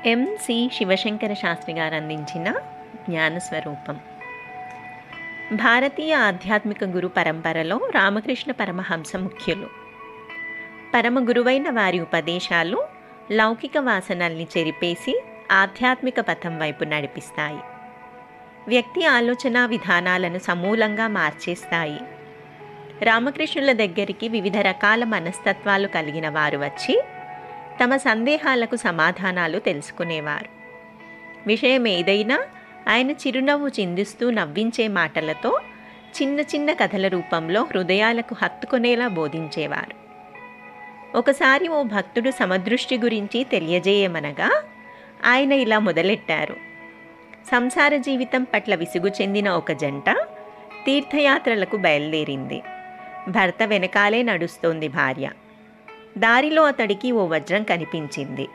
MC Sivasankara Sastry గారు అందించిన జ్ఞానస్వరూపం. భారతీయ ఆధ్యాత్మిక గురు పరంపరలో రామకృష్ణ పరమహంస ముఖ్యులు. పరమ గురువైన వారి ఉపదేశాలు లౌకిక వాసనల్ని చెరిపేసి ఆధ్యాత్మిక పథం వైపు నడిపిస్తాయి. వ్యక్తి ఆలోచన విధానాలను సమూలంగా మార్చేస్తాయి. రామకృష్ణుల దగ్గరికి వివిధ రకాల మనస్తత్వాలు కలిగిన వారు వచ్చి తమ సందేహాలకు సమాధానాలు తెలుసుకునేవారు. విషయం ఏదైనా ఆయన చిరునవ్వు చిందిస్తూ నవ్వించే మాటలతో చిన్న చిన్న కథల రూపంలో హృదయాలకు హత్తుకునేలా బోధించేవారు. ఒకసారి ఓ భక్తుడు సమదృష్టి గురించి తెలియజేయమనగా ఆయన ఇలా మొదలెట్టారు. సంసార జీవితం పట్ల విసుగు చెందిన ఒక జంట తీర్థయాత్రలకు బయలుదేరింది. భర్త వెనకాలే నడుస్తోంది భార్య. దారిలో అతడికి ఓ వజ్రం కనిపించింది.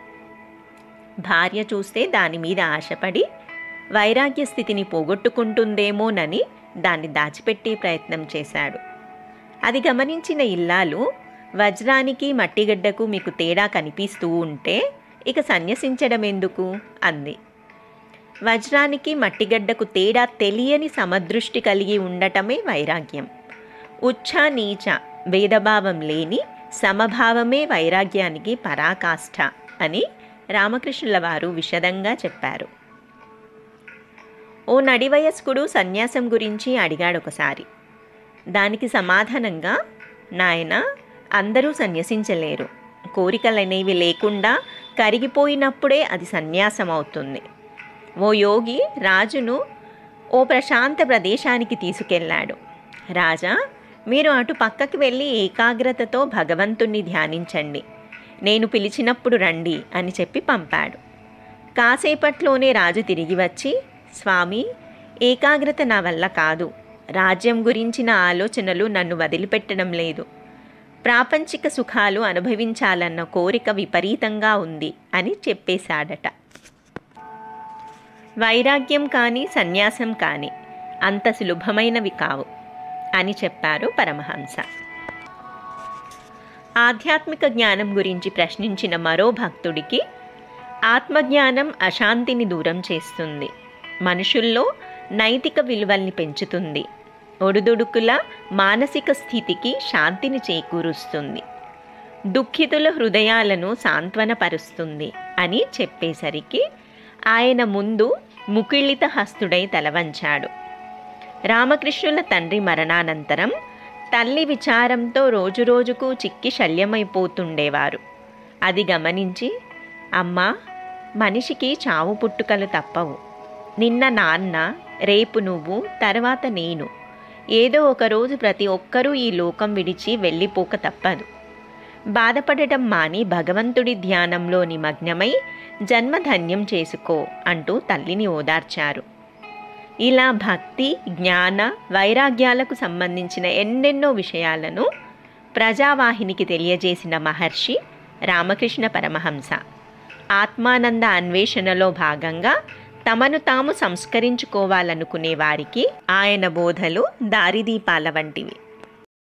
భార్య చూస్తే దాని మీద ఆశపడి వైరాగ్య స్థితిని పోగొట్టుకుంటుందేమోనని దాన్ని దాచిపెట్టే ప్రయత్నం చేశాడు. అది గమనించిన ఇల్లాలు, వజ్రానికి మట్టిగడ్డకు మీకు తేడా కనిపిస్తూ ఉంటే ఇక సన్యసించడం ఎందుకు అంది. వజ్రానికి మట్టిగడ్డకు తేడా తెలియని సమదృష్టి కలిగి ఉండటమే వైరాగ్యం. ఉచ్ఛ నీచ భేదభావం లేని సమభావమే వైరాగ్యానికి పరాకాష్ఠ అని రామకృష్ణుల వారు విశదంగా చెప్పారు. ఓ నడివయస్కుడు సన్యాసం గురించి అడిగాడొకసారి. దానికి సమాధానంగా, నాయనా, అందరూ సన్యసించలేరు. కోరికలనేవి లేకుండా కరిగిపోయినప్పుడే అది సన్యాసం అవుతుంది. ఓ యోగి రాజును ఓ ప్రశాంత ప్రదేశానికి తీసుకెళ్ళాడు. రాజా, మీరు అటు పక్కకి వెళ్ళి ఏకాగ్రతతో భగవంతుణ్ణి ధ్యానించండి, నేను పిలిచినప్పుడు రండి అని చెప్పి పంపాడు. కాసేపట్లోనే రాజు తిరిగి వచ్చి, స్వామి, ఏకాగ్రత నా వల్ల కాదు, రాజ్యం గురించిన ఆలోచనలు నన్ను వదిలిపెట్టడం లేదు, ప్రాపంచిక సుఖాలు అనుభవించాలన్న కోరిక విపరీతంగా ఉంది అని చెప్పేశాడట. వైరాగ్యం కానీ సన్యాసం కానీ అంత సులభమైనవి కావు అని చెప్పారు పరమహంస. ఆధ్యాత్మిక జ్ఞానం గురించి ప్రశ్నించిన మరో భక్తుడికి, ఆత్మజ్ఞానం అశాంతిని దూరం చేస్తుంది, మనుషుల్లో నైతిక విలువల్ని పెంచుతుంది, ఒడుదుడుకుల మానసిక స్థితికి శాంతిని చేకూరుస్తుంది, దుఃఖితుల హృదయాలను సాంత్వనపరుస్తుంది అని చెప్పేసరికి ఆయన ముందు ముకిళిత హస్తుడై తలవంచాడు. రామకృష్ణుల తండ్రి మరణానంతరం తల్లి విచారంతో రోజురోజుకు చిక్కి శల్యమైపోతుండేవారు. అది గమనించి, అమ్మా, మనిషికి చావు పుట్టుకలు తప్పవు. నిన్న నాన్న, రేపు నువ్వు, తర్వాత నేను. ఏదో ఒకరోజు ప్రతి ఒక్కరూ ఈ లోకం విడిచి వెళ్ళిపోక తప్పదు. బాధపడటం మాని భగవంతుడి ధ్యానంలో నిమగ్నమై జన్మధన్యం చేసుకో అంటూ తల్లిని ఓదార్చారు. ఇలా భక్తి, జ్ఞాన, వైరాగ్యాలకు సంబంధించిన ఎన్నెన్నో విషయాలను ప్రజావాహినికి తెలియజేసిన మహర్షి రామకృష్ణ పరమహంస. ఆత్మానంద అన్వేషణలో భాగంగా తమను తాము సంస్కరించుకోవాలనుకునే వారికి ఆయన బోధలు దారిదీపాల వంటివి.